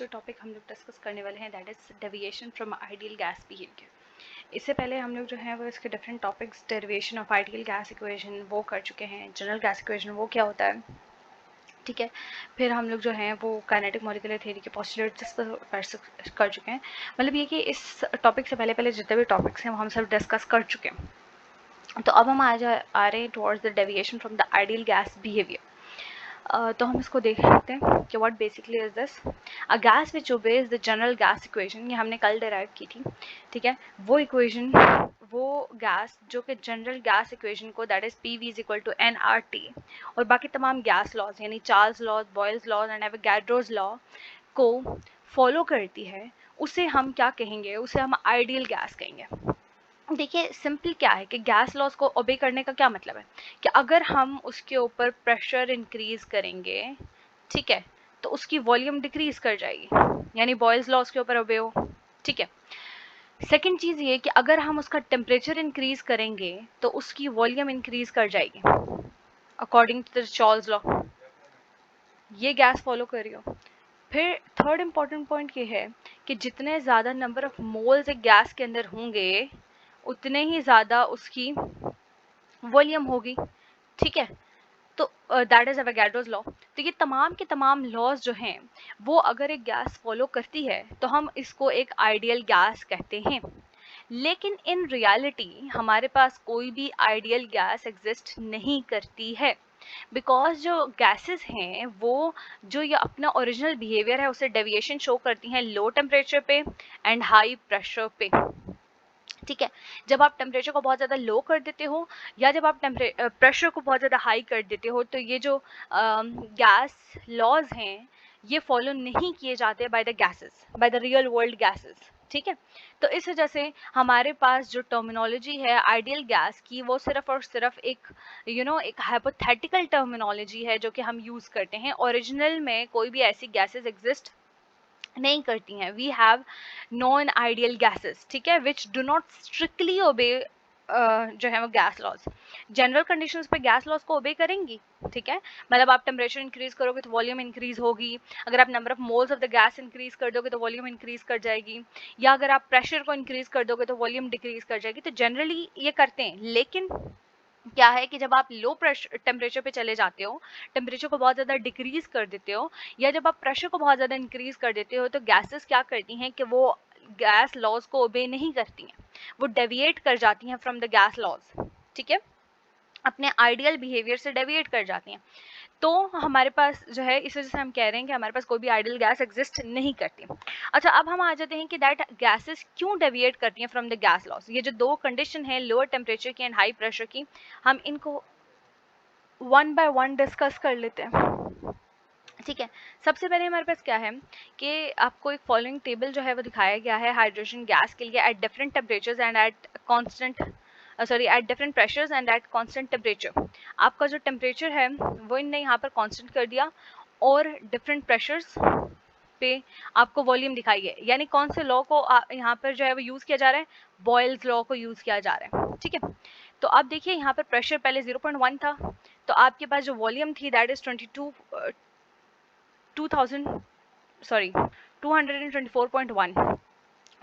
जो टॉपिक हम लोग डिस्कस करने वाले हैं that is deviation from ideal gas behaviour. इससे पहले हम लोग जो है वो इसके different topics derivation of ideal gas equation वो कर चुके हैं, जनरल गैस इक्वेशन वो क्या होता है, ठीक है। फिर हम लोग जो हैं वो काइनेटिक मॉलिक्यूलर थ्योरी के पोस्टुलेट्स कर चुके हैं। मतलब ये कि इस टॉपिक से पहले जितने भी टॉपिक्स हैं वो हम सब डिस्कस कर चुके हैं। तो अब हम आ रहे हैं towards the deviation from the ideal gas behaviour. तो हम इसको देखते हैं कि what basically is this a gas which obeys the general gas equation. ये हमने कल डिराइव की थी, ठीक है। वो इक्वेशन, वो गैस जो कि जनरल गैस इक्वेशन को that is P V is equal to N R T और बाकी तमाम गैस लॉज यानी Charles law, Boyle's law and Avogadro's law को फॉलो करती है, उसे हम क्या कहेंगे? उसे हम आइडियल गैस कहेंगे। देखिए सिंपल क्या है कि गैस लॉज को ओबे करने का क्या मतलब है कि अगर हम उसके ऊपर प्रेशर इंक्रीज करेंगे, ठीक है, तो उसकी वॉल्यूम डिक्रीज कर जाएगी, यानी बॉयल्स लॉज के ऊपर ओबे हो, ठीक है। सेकंड चीज ये कि अगर हम उसका टेम्परेचर इंक्रीज करेंगे तो उसकी वॉल्यूम इंक्रीज कर जाएगी according to the Charles law. ये गैस फॉलो कर रही हो। फिर थर्ड इंपॉर्टेंट पॉइंट ये है कि जितने ज़्यादा नंबर ऑफ मोल्स एक गैस के अंदर होंगे उतने ही ज़्यादा उसकी वॉल्यूम होगी, ठीक है। तो दैट इज एवोगाड्रोस लॉ। तो ये तमाम के तमाम लॉज जो हैं वो अगर एक गैस फॉलो करती है तो हम इसको एक आइडियल गैस कहते हैं। लेकिन इन रियलिटी हमारे पास कोई भी आइडियल गैस एग्जिस्ट नहीं करती है, बिकॉज जो गैसेस हैं वो जो ये अपना ओरिजिनल बिहेवियर है उसे डेविएशन शो करती हैं लो टेम्परेचर पे एंड हाई प्रेशर पे, ठीक है। जब आप टेम्परेचर को बहुत ज़्यादा लो कर देते हो या जब आप प्रेशर को बहुत ज़्यादा हाई कर देते हो तो ये जो गैस लॉज हैं ये फॉलो नहीं किए जाते by the gases, by the real world gases, ठीक है। तो इस वजह से हमारे पास जो टर्मिनोलॉजी है आइडियल गैस की वो सिर्फ और सिर्फ एक एक हाइपोथेटिकल टर्मिनोलॉजी है जो कि हम यूज़ करते हैं। ओरिजिनल में कोई भी ऐसी गैसेस एग्जिस्ट नहीं करती हैं। We have non ideal gases, ठीक है, विच डू नॉट स्ट्रिक्टली ओबे जो है वो गैस लॉज। जनरल कंडीशंस पे गैस लॉज को ओबे करेंगी, ठीक है। मतलब आप टेम्परेचर इंक्रीज करोगे तो वॉल्यूम इंक्रीज होगी, अगर आप number of moles of the gas increase कर दोगे तो वॉल्यूम इंक्रीज कर जाएगी, या अगर आप प्रेशर को इंक्रीज कर दोगे तो वॉल्यूम डिक्रीज कर जाएगी। तो जनरली ये करते हैं। लेकिन क्या है कि जब आप लो प्रेशर टेम्परेचर पे चले जाते हो, टेम्परेचर को बहुत ज़्यादा डिक्रीज कर देते हो, या जब आप प्रेशर को बहुत ज़्यादा इंक्रीज कर देते हो तो गैसेस क्या करती हैं कि वो गैस लॉज को ओबे नहीं करती हैं, वो डेविएट कर जाती हैं फ्रॉम द गैस लॉज, ठीक है, अपने आइडियल बिहेवियर से डेविएट कर जाती हैं। तो हमारे पास जो है इस वजह से हम कह रहे हैं कि हमारे पास कोई भी आइडियल गैस एग्जिस्ट नहीं करती। अच्छा, अब हम आ जाते हैं कि दैट गैसेस क्यों डेविएट करती हैं फ्रॉम द गैस लॉस। ये जो दो कंडीशन है लोअर टेम्परेचर की एंड हाई प्रेशर की, हम इनको वन बाय वन डिस्कस कर लेते हैं, ठीक है। सबसे पहले हमारे पास क्या है कि आपको एक फॉलोइंग टेबल जो है वो दिखाया गया है हाइड्रोजन गैस के लिए at different temperatures and at constant at different pressures and at constant temperature. आपका जो टेम्परेचर है वो इनने यहाँ पर कांस्टेंट कर दिया और डिफरेंट प्रेशर्स पे आपको वॉल्यूम दिखाई है, यानी कौन से लॉ को यहाँ पर जो है वो यूज़ किया जा रहा है, बॉयल्स लॉ को यूज़ किया जा रहा है, ठीक है। तो आप देखिए यहाँ पर प्रेशर पहले 0.1 था, तो आपके पास जो वॉल्यूम थी दैट इज 224.1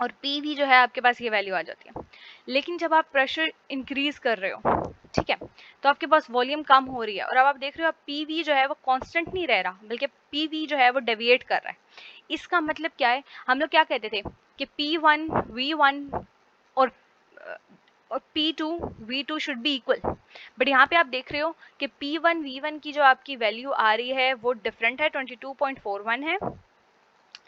और पी भी जो है आपके पास ये वैल्यू आ जाती है। लेकिन जब आप प्रेशर इंक्रीज कर रहे हो, ठीक है, तो आपके पास वॉल्यूम कम हो रही है और अब आप देख रहे हो आप पी वी जो है वो कांस्टेंट नहीं रह रहा, बल्कि पी वी जो है वो डेविएट कर रहा है। इसका मतलब क्या है, हम लोग क्या कहते थे कि P1 V1 और P2 V2 should be equal, but यहाँ पे आप देख रहे हो कि P1 V1 की जो आपकी वैल्यू आ रही है वो डिफरेंट है, 22.41 है,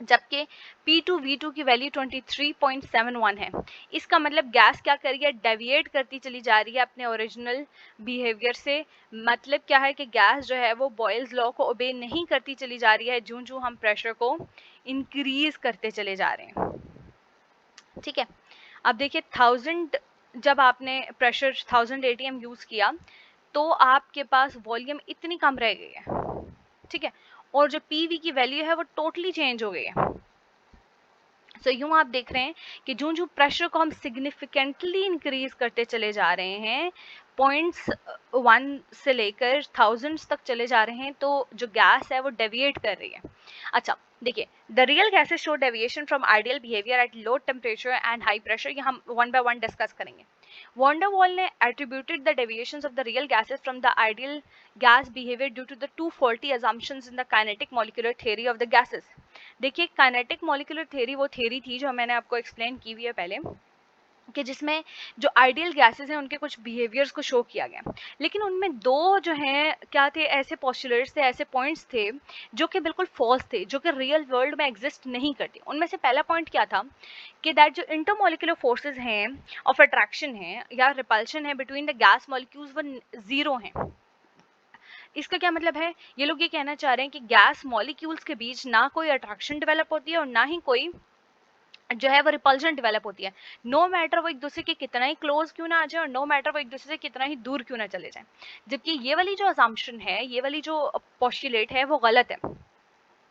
जबकि P2 V2 की वैल्यू 23.71 है। इसका मतलब गैस क्या कर रही है, डेविएट करती चली जा रही है अपने ओरिजिनल बिहेवियर से। मतलब क्या है कि गैस जो है वो बॉयल्स लॉ को ओबे नहीं करती चली जा रही है जूं जूं हम प्रेशर को इंक्रीज करते चले जा रहे हैं, ठीक है। अब देखिए 1000 जब आपने प्रेशर 1000 ATM यूज़ किया तो आपके पास वॉल्यूम इतनी कम रह गई है, ठीक है, और जो पीवी की वैल्यू है वो टोटली चेंज हो गई है। सो यूं आप देख रहे हैं कि जो जो प्रेशर को हम सिग्निफिकेंटली इंक्रीज करते चले जा रहे हैं, पॉइंट्स 1 से लेकर थाउजेंड्स तक चले जा रहे हैं, तो जो गैस है वो डेविएट कर रही है। अच्छा, देखिए, the real gases show deviation from ideal behaviour at low temperature and high pressure. ये हम वन बाय वन डिस्कस करेंगे। वॉन डर वॉल ने attributed the deviations of the real gases from the ideal gas behaviour due to the two faulty assumptions in the kinetic molecular theory of the gases. देखिए, kinetic molecular theory वो theory थी जो मैंने आपको explain की हुई है पहले, कि जिसमें जो आइडियल गैसेस हैं उनके कुछ बिहेवियर्स को शो किया गया, लेकिन उनमें दो जो हैं क्या थे, ऐसे पोस्टुलेट्स थे, ऐसे पॉइंट्स थे जो कि बिल्कुल फॉल्स थे, जो कि रियल वर्ल्ड में एग्जिस्ट नहीं करते। उनमें से पहला पॉइंट क्या था कि दैट जो इंटरमोलिकुलर फोर्सेस हैं ऑफ अट्रैक्शन है या रिपल्शन है बिटवीन द गैस मॉलिक्यूल्स वो जीरो हैं। इसका क्या मतलब है, ये लोग ये कहना चाह रहे हैं कि गैस मॉलिक्यूल्स के बीच ना कोई अट्रैक्शन डेवलप होती है और ना ही कोई जो है वो रिपल्शन डेवलप होती है, नो मैटर वो एक दूसरे के कितना ही क्लोज क्यों ना आ जाए और नो मैटर वो एक दूसरे से कितना ही दूर क्यों ना चले जाए। जबकि ये वाली जो असम्पशन है, ये वाली जो पोस्टुलेट है वो गलत है,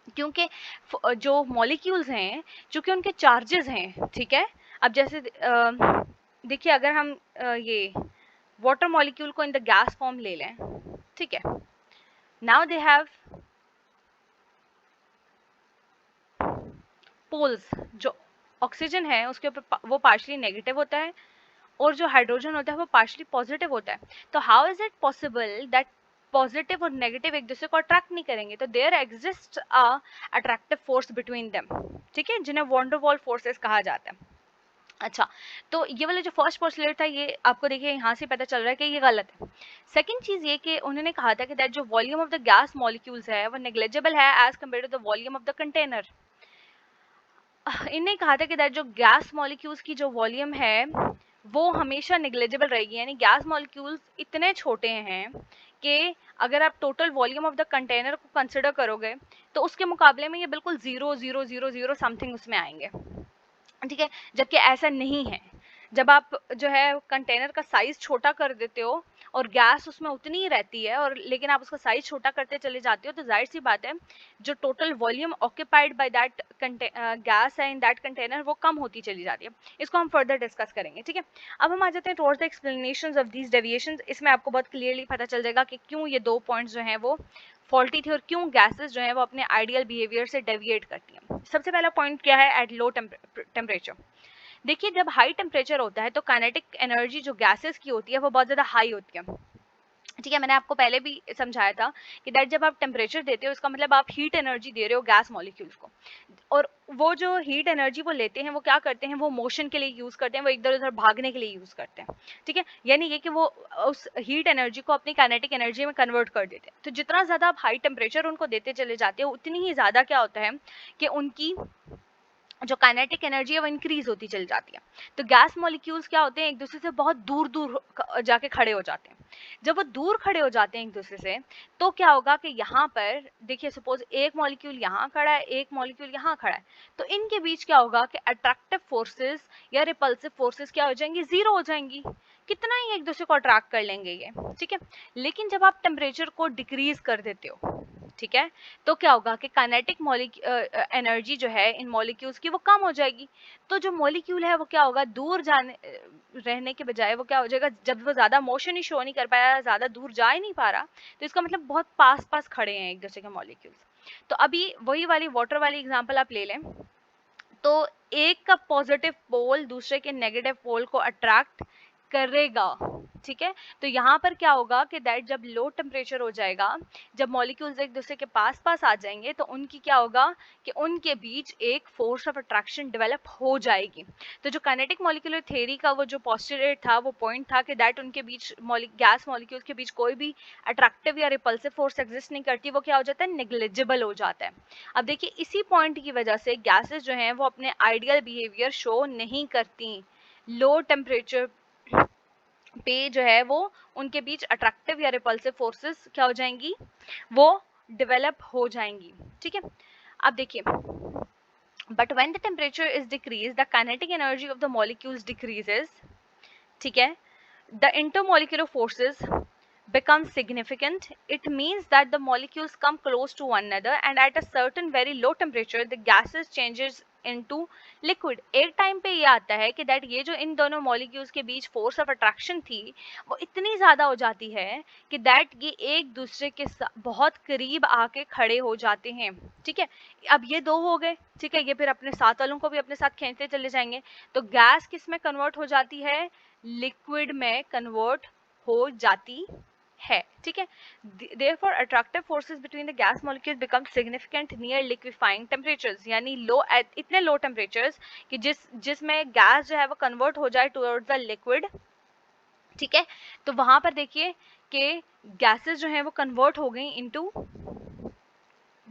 क्योंकि जो मॉलिक्यूल्स हैं चूंकि उनके चार्जेस हैं, ठीक है। अब जैसे देखिए, अगर हम ये वाटर मॉलिक्यूल को इन द गैस फॉर्म ले लें, ठीक है, नाउ दे हैव पोल्स। जो ऑक्सीजन है उसके ऊपर वो पार्शली नेगेटिव होता है और जो हाइड्रोजन होता है वो पार्शली पॉजिटिव होता है। तो how is it possible that positive और नेगेटिव एक दूसरे को अट्रैक्ट नहीं करेंगे? तो there exist a attractive force between them, ठीक है, जिन्हें वॉन डर वॉल फोर्सेस कहा जाता है। अच्छा, तो ये वाला जो फर्स्ट पोस्टुलेट था ये आपको देखिए यहाँ से पता चल रहा है कि ये गलत है। सेकंड चीज ये कि उन्होंने कहा था कि दैट जो volume of the gas molecules है वो नेग्लिजिबल है as compare to the volume of the container. इन्हें कहा था कि दैट जो गैस मॉलिक्यूल्स की जो वॉल्यूम है वो हमेशा नेग्लिजिबल रहेगी, यानी गैस मॉलिक्यूल्स इतने छोटे हैं कि अगर आप total volume of the container को कंसिडर करोगे तो उसके मुकाबले में ये बिल्कुल 0.000 समथिंग उसमें आएंगे, ठीक है। जबकि ऐसा नहीं है। जब आप जो है कंटेनर का साइज छोटा कर देते हो और गैस उसमें उतनी ही रहती है, और लेकिन आप उसका साइज छोटा करते चले जाते हो, तो जाहिर सी बात है जो total volume occupied by that gas है इन दैट कंटेनर वो कम होती चली जाती है। इसको हम फर्दर डिस्कस करेंगे, ठीक है। अब हम आ जाते हैं towards the explanations of these deviations. इसमें आपको बहुत क्लियरली पता चल जाएगा कि क्यों ये दो पॉइंट्स जो हैं वो फॉल्टी थी और क्यों गैसेस जो है वो अपने आइडियल बिहेवियर से डेविएट करती हैं। सबसे पहला पॉइंट क्या है, एट लो टेम्परेचर। देखिए, जब हाई टेम्परेचर होता है तो काइनेटिक एनर्जी जो गैसेस की होती है वो बहुत ज़्यादा हाई होती है, ठीक है। मैंने आपको पहले भी समझाया था कि दैट जब आप टेम्परेचर देते हो इसका मतलब आप हीट एनर्जी दे रहे हो गैस मॉलिक्यूल्स को, और वो जो हीट एनर्जी वो लेते हैं वो क्या करते हैं, वो मोशन के लिए यूज़ करते हैं, वो इधर उधर भागने के लिए यूज़ करते हैं, ठीक है। यानी ये कि वो उस हीट एनर्जी को अपनी काइनेटिक एनर्जी में कन्वर्ट कर देते हैं। तो जितना ज़्यादा आप हाई टेम्परेचर उनको देते चले जाते हो उतनी ही ज़्यादा क्या होता है कि उनकी जो काइनेटिक एनर्जी है वो इंक्रीज होती चली जाती है। तो गैस मॉलिक्यूल्स क्या होते हैं, एक दूसरे से बहुत दूर दूर जाके खड़े हो जाते हैं। जब वो दूर खड़े हो जाते हैं एक दूसरे से तो क्या होगा कि यहाँ पर देखिए, सपोज एक मॉलिक्यूल यहाँ खड़ा है, एक मॉलिक्यूल यहाँ खड़ा है, तो इनके बीच क्या होगा कि अट्रैक्टिव फोर्सेस या रिपल्सिव फोर्सेस क्या हो जाएंगी, जीरो हो जाएंगी। कितना ही एक दूसरे को अट्रैक्ट कर लेंगे ये, ठीक है। लेकिन जब आप टेम्परेचर को डिक्रीज कर देते हो, ठीक है, तो क्या होगा कि काइनेटिक एनर्जी जो है इन मॉलिक्यूल्स की वो कम हो जाएगी। तो जो मॉलिक्यूल है वो क्या होगा, दूर जाने रहने के बजाय वो क्या हो जाएगा, जब वो ज़्यादा मोशन ही शो नहीं कर पाया, ज़्यादा दूर जा ही नहीं पा रहा, तो इसका मतलब बहुत पास पास खड़े हैं एक दूसरे के मॉलिक्यूल्स। तो अभी वही वाली वाटर वाली एग्जाम्पल आप ले लें, तो एक का पॉजिटिव पोल दूसरे के नेगेटिव पोल को अट्रैक्ट करेगा, ठीक है। तो यहाँ पर क्या होगा कि दैट जब लो टेम्परेचर हो जाएगा, जब मॉलिक्यूल्स एक दूसरे के पास पास आ जाएंगे तो उनकी क्या होगा कि उनके बीच एक फोर्स ऑफ अट्रैक्शन डेवलप हो जाएगी। तो जो काइनेटिक मॉलिक्यूलर थ्योरी का वो जो पोस्टुलेट था, वो पॉइंट था कि दैट उनके बीच गैस मॉलिक्यूल्स के बीच कोई भी अट्रैक्टिव या रिपल्सिव फोर्स एग्जिस्ट नहीं करती, वो क्या हो जाता है, नेग्लिजिबल हो जाता है। अब देखिए, इसी पॉइंट की वजह से गैसेस जो हैं वो अपने आइडियल बिहेवियर शो नहीं करती। लो टेम्परेचर पे जो है वो उनके बीच अट्रैक्टिव या रिपल्सिव फोर्सेस क्या हो जाएंगी, वो डेवलप हो जाएंगी, ठीक है। अब देखिए, but when the temperature is decrease the kinetic energy of the molecules decreases, ठीक है। The intermolecular forces become significant. It means that the molecules come close to one another and at a certain very low temperature the gases changes into liquid. एक time पे ये आता है कि that ये जो इन दोनों मॉलिक्यूल्स के बीच फोर्स ऑफ अट्रैक्शन थी वो इतनी ज़्यादा हो जाती है कि दैट ये एक दूसरे के बहुत करीब आके खड़े हो जाते हैं। ठीक है, अब ये दो हो गए, ठीक है, ये फिर अपने साथ वालों को भी अपने साथ खींचते चले जाएंगे, तो गैस किस में कन्वर्ट हो जाती है, लिक्विड में कन्वर्ट हो जाती है। ठीक है, therefore attractive forces between the gas molecules become significant near liquefying temperatures, यानी लो इतने लो टेम्परेचर्स कि जिसमें गैस जो है वो कन्वर्ट हो जाए टुवर्ड्स द लिक्विड। ठीक है, तो वहां पर देखिए कि गैसेस जो है वो कन्वर्ट हो गई इनटू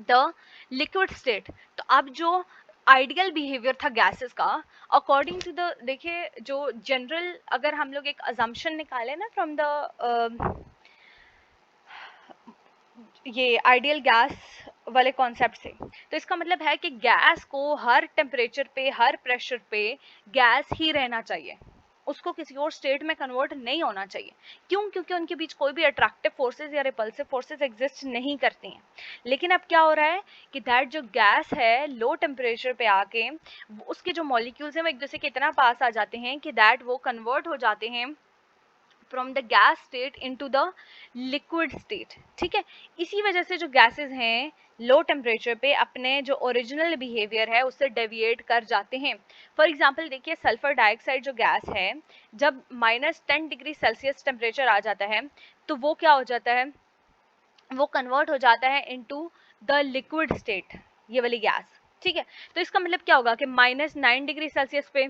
द लिक्विड स्टेट। तो अब जो आइडियल बिहेवियर था गैसेस का अकॉर्डिंग टू द, देखिए जो जनरल अगर हम लोग एक अजम्पशन निकाले ना फ्रॉम द ये आइडियल गैस वाले कॉन्सेप्ट से, तो इसका मतलब है कि गैस को हर टेम्परेचर पे हर प्रेशर पे गैस ही रहना चाहिए, उसको किसी और स्टेट में कन्वर्ट नहीं होना चाहिए। क्यों? क्योंकि उनके बीच कोई भी अट्रैक्टिव फोर्सेस या रिपल्सिव फोर्सेस एग्जिस्ट नहीं करती हैं। लेकिन अब क्या हो रहा है कि दैट जो गैस है लो टेम्परेचर पे आके उसके जो मॉलिक्यूल्स हैं वो एक दूसरे के इतना पास आ जाते हैं कि दैट वो कन्वर्ट हो जाते हैं from the gas state into the liquid state. ठीक है, इसी वजह से जो गैसेस हैं लो टेम्परेचर पे अपने जो ओरिजिनल बिहेवियर है उससे डेविएट कर जाते हैं। फॉर एग्जांपल देखिए सल्फर डाइऑक्साइड जो गैस है जब -10 डिग्री सेल्सियस टेम्परेचर आ जाता है तो वो क्या हो जाता है, वो कन्वर्ट हो जाता है इनटू द लिक्विड स्टेट, ये वाली गैस। ठीक है, तो इसका मतलब क्या होगा कि -9 डिग्री सेल्सियस पे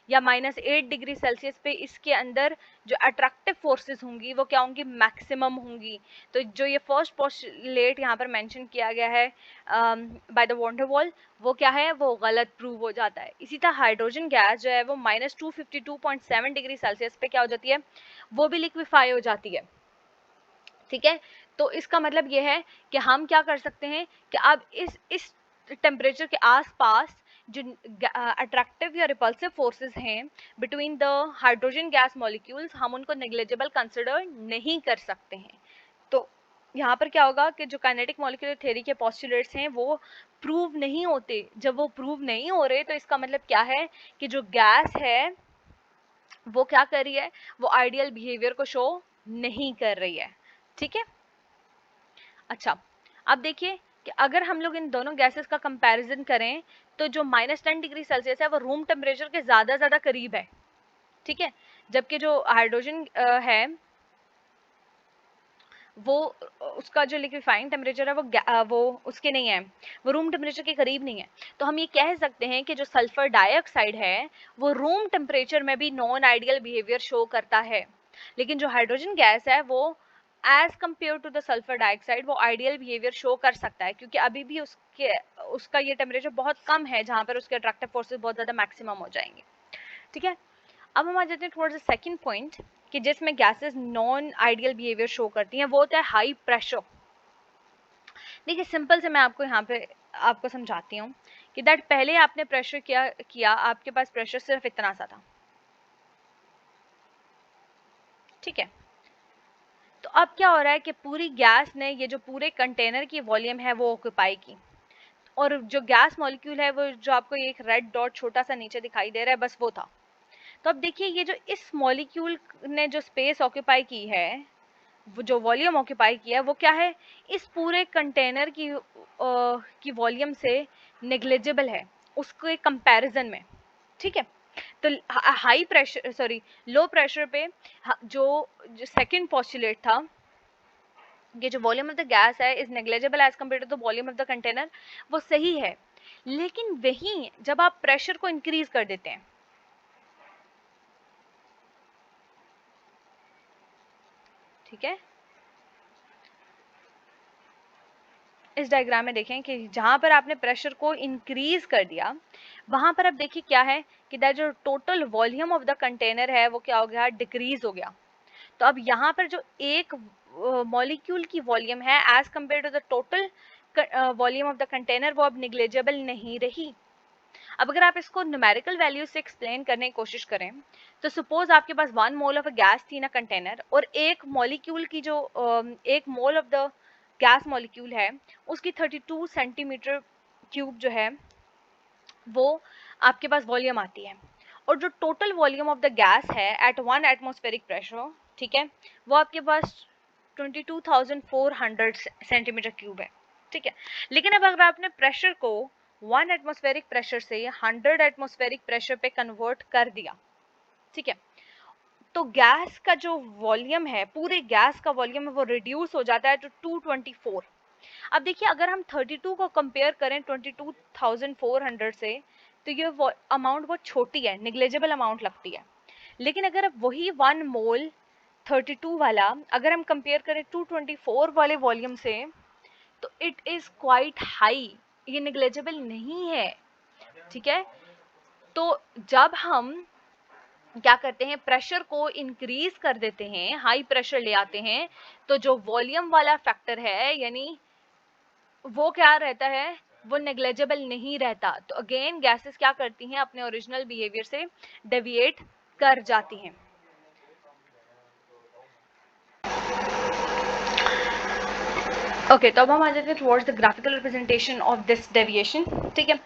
या -8 डिग्री सेल्सियस पे इसके अंदर जो अट्रैक्टिव फोर्सेस होंगी वो क्या होंगी, मैक्सिमम होंगी। तो जो ये फर्स्ट पोस्टुलेट यहाँ पर मेंशन किया गया है बाय द वॉन डेर वाल, वो क्या है, वो गलत प्रूव हो जाता है। इसी तरह हाइड्रोजन गैस जो है वो -252.7 डिग्री सेल्सियस पे क्या हो जाती है, वो भी लिक्विफाई हो जाती है। ठीक है, तो इसका मतलब ये है कि हम क्या कर सकते हैं कि अब इस टेम्परेचर के आसपास जो अट्रैक्टिव या रिपल्सिव फोर्सेस हैं between the hydrogen gas molecules हम उनको नेग्लिजिबल कंसिडर नहीं कर सकते हैं। तो यहाँ पर क्या होगा कि जो काइनेटिक मॉलिक्यूलर थ्योरी के पोस्टुलेट्स हैं वो प्रूव नहीं होते। जब वो प्रूव नहीं हो रहे तो इसका मतलब क्या है कि जो गैस है वो क्या कर रही है, वो आइडियल बिहेवियर को शो नहीं कर रही है। ठीक है, अच्छा अब देखिए कि अगर हम लोग इन दोनों गैसेस का कंपैरिजन करें तो जो -10 डिग्री सेल्सियस है वो रूम टेम्परेचर के ज़्यादा करीब है। ठीक है, जबकि जो हाइड्रोजन है वो उसका जो लिक्विफाइंग टेम्परेचर है वो उसके नहीं है, वो रूम टेम्परेचर के करीब नहीं है। तो हम ये कह सकते हैं कि जो सल्फर डाइऑक्साइड है वो रूम टेम्परेचर में भी नॉन आइडियल बिहेवियर शो करता है, लेकिन जो हाइड्रोजन गैस है वो as compare to the sulphur dioxide वो आइडियल बिहेवियर शो कर सकता है, क्योंकि अभी भी उसका ये टेम्परेचर बहुत कम है जहाँ पर उसके अट्रैक्टिव फोर्सेस बहुत ज़्यादा मैक्सिमम हो जाएंगे। ठीक है, अब हम आ जाते हैं टुवर्ड्स द सेकंड पॉइंट कि जिसमें gases non ideal behaviour show करती हैं, वो होता है हाई प्रेशर। देखिए सिंपल से मैं आपको यहाँ पे आपको समझाती हूँ कि दैट पहले आपने प्रेशर किया आपके पास प्रेशर सिर्फ इतना सा था। ठीक है, तो अब क्या हो रहा है कि पूरी गैस ने ये जो पूरे कंटेनर की वॉल्यूम है वो ऑक्यूपाई की, और जो गैस मॉलिक्यूल है वो जो आपको एक रेड डॉट छोटा सा नीचे दिखाई दे रहा है बस वो था। तो अब देखिए ये जो इस मॉलिक्यूल ने जो स्पेस ऑक्यूपाई की है, वो जो वॉल्यूम ऑक्यूपाई किया है वो क्या है, इस पूरे कंटेनर की वॉल्यूम से नेग्लिजिबल है उसके कंपैरिजन में। ठीक है, तो high pressure sorry low pressure पे जो सेकंड पोस्टुलेट था कि जो वॉल्यूम ऑफ द गैस है is negligible as compare to the volume of the container, वो सही है। लेकिन वहीं जब आप प्रेशर को इंक्रीज कर देते हैं, ठीक है, इस डायग्राम में देखें कि जहां पर आपने प्रेशर को इंक्रीज कर दिया वहां पर अब देखिए क्या है कि दैट जो total volume of the container है वो क्या हो गया, डिक्रीज हो गया। तो अब यहाँ पर जो एक मॉलिक्यूल की वॉल्यूम है as compare to the total volume of the container वो अब निग्लेजेबल नहीं रही। अब अगर आप इसको न्यूमेरिकल वैल्यू से एक्सप्लेन करने की कोशिश करें तो सपोज आपके पास 1 मोल ऑफ अ गैस थी ना कंटेनर, और एक मॉलिक्यूल की जो एक mole of the gas molecule है उसकी 32 सेंटीमीटर क्यूब जो है वो आपके पास वॉल्यूम आती है, और जो total volume of the gas है एट 1 एटमॉस्फेरिक प्रेशर, ठीक है, वो आपके पास 22,400 सेंटीमीटर क्यूब है, ठीक है। लेकिन अब अगर आपने प्रेशर को 1 एटमॉस्फेरिक प्रेशर से 100 एटमॉस्फेरिक प्रेशर पे कन्वर्ट कर दिया, ठीक है, तो गैस का जो वॉल्यूम है, पूरे गैस का वॉल्यूम है, वो रिड्यूस हो जाता है टू 224। अब देखिए अगर हम 32 को कंपेयर करें 22,400 से, तो ये अमाउंट बहुत छोटी है, निग्लेजेबल अमाउंट लगती है। लेकिन अगर अब वही 1 मोल 32 वाला अगर हम कंपेयर करें 224 वाले वॉल्यूम से, तो इट इज क्वाइट हाई, ये निग्लेजेबल नहीं है, ठीक है। तो जब हम क्या करते हैं, प्रेशर को इंक्रीज कर देते हैं, हाई प्रेशर ले आते हैं, तो जो वॉल्यूम वाला फैक्टर है यानी वो क्या रहता है, वो नेग्लेजेबल नहीं रहता। तो अगेन गैसेस क्या करती हैं, अपने ओरिजिनल बिहेवियर से डेविएट कर जाती हैं। ओके तो अब हम आ जाते हैं towards the graphical representation of this deviation, ठीक है।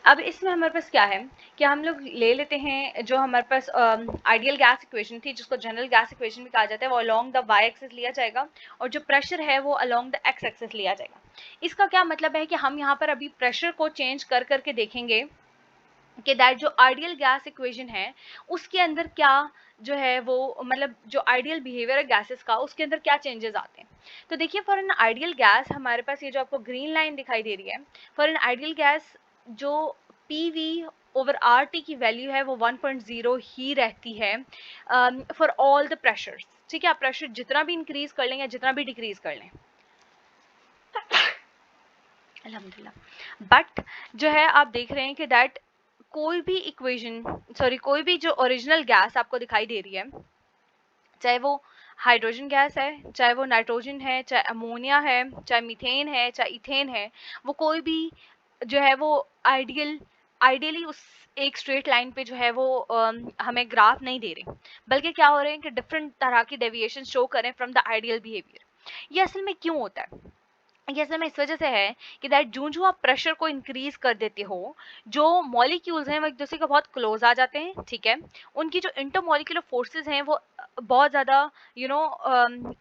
अब इसमें हमारे पास क्या है कि हम लोग ले लेते हैं जो हमारे पास आइडियल गैस इक्वेशन थी, जिसको जनरल गैस इक्वेशन भी कहा जाता है, वो अलोंग द वाई एक्सिस लिया जाएगा, और जो प्रेशर है वो अलोंग द एक्स एक्सिस लिया जाएगा। इसका क्या मतलब है कि हम यहाँ पर अभी प्रेशर को चेंज कर करके देखेंगे कि दैट जो आइडियल गैस इक्वेशन है उसके अंदर क्या जो है वो मतलब जो आइडियल बिहेवियर है गैसेस का, उसके अंदर क्या चेंजेस आते हैं। तो देखिए फॉर एन आइडियल गैस हमारे पास ये जो आपको ग्रीन लाइन दिखाई दे रही है, फॉर एन आइडियल गैस जो PV ओवर RT की वैल्यू है वो 1.0 ही रहती है फॉर ऑल द प्रेशर्स, ठीक है। आप प्रेशर जितना भी इंक्रीज कर लें या जितना भी डिक्रीज कर लें, अल्हम्दुलिल्लाह। बट जो है आप देख रहे हैं कि दैट कोई भी इक्वेशन कोई भी जो ओरिजिनल गैस आपको दिखाई दे रही है, चाहे वो हाइड्रोजन गैस है, चाहे वो नाइट्रोजन है, चाहे अमोनिया है, चाहे मीथेन है, चाहे इथेन है, वो कोई भी जो है वो आइडियली उस एक स्ट्रेट लाइन पे जो है वो हमें ग्राफ नहीं दे रहे, बल्कि क्या हो रहे हैं कि डिफरेंट तरह की डेविएशन शो करें फ्रॉम द आइडियल बिहेवियर। ये असल में क्यों होता है, ये असल में इस वजह से है कि दैट जो आप प्रेशर को इंक्रीज कर देते हो, जो मॉलिक्यूल्स हैं वो एक दूसरे के बहुत क्लोज आ जाते हैं, ठीक है। उनकी जो इंटरमॉलिक्यूलर फोर्सेस हैं वो बहुत ज़्यादा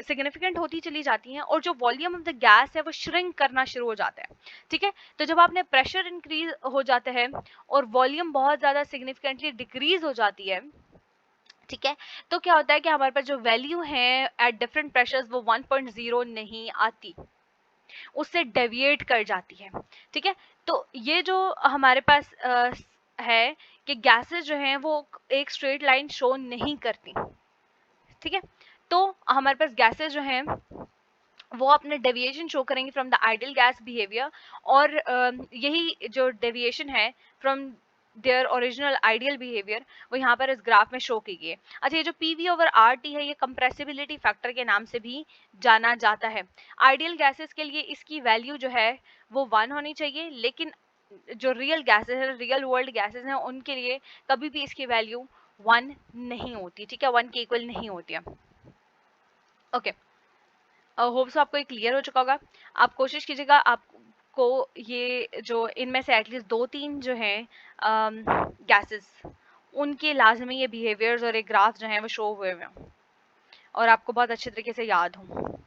सिग्निफिकेंट होती चली जाती हैं, और जो वॉल्यूम ऑफ द गैस है वो श्रिंक करना शुरू हो जाता है, ठीक है। तो जब आपने प्रेशर इंक्रीज हो जाता है और वॉल्यूम बहुत ज़्यादा सिग्निफिकेंटली डिक्रीज हो जाती है, ठीक है, तो क्या होता है कि हमारे पास जो वैल्यू है एट डिफरेंट प्रेशर्स वो 1.0 नहीं आती, उससे डेविएट कर जाती है, ठीक है। तो ये जो हमारे पास है कि गैसेस जो हैं वो एक स्ट्रेट लाइन शो नहीं करती, ठीक है। तो हमारे पास गैसेस जो हैं वो अपने डेविएशन शो करेंगे from the ideal gas behaviour, और यही जो डेविएशन है from their original ideal behaviour वो यहाँ पर इस ग्राफ में शो की गई है। अच्छा, ये जो PV ओवर RT है ये कंप्रेसिबिलिटी फैक्टर के नाम से भी जाना जाता है। आइडियल गैसेस के लिए इसकी वैल्यू जो है वो 1 होनी चाहिए, लेकिन जो रियल गैसेस है, रियल वर्ल्ड गैसेस हैं, उनके लिए कभी भी इसकी वैल्यू 1 नहीं होती, ठीक है, 1 के इक्वल नहीं होती है। ओके, होप सो आपको ये क्लियर हो चुका होगा। आप कोशिश कीजिएगा आपको ये जो इनमें से एटलीस्ट 2-3 जो हैं गैसेस, उनके लाजमी ये बिहेवियर्स और एक ग्राफ जो हैं वो शो हुए हुए हों और आपको बहुत अच्छे तरीके से याद हों।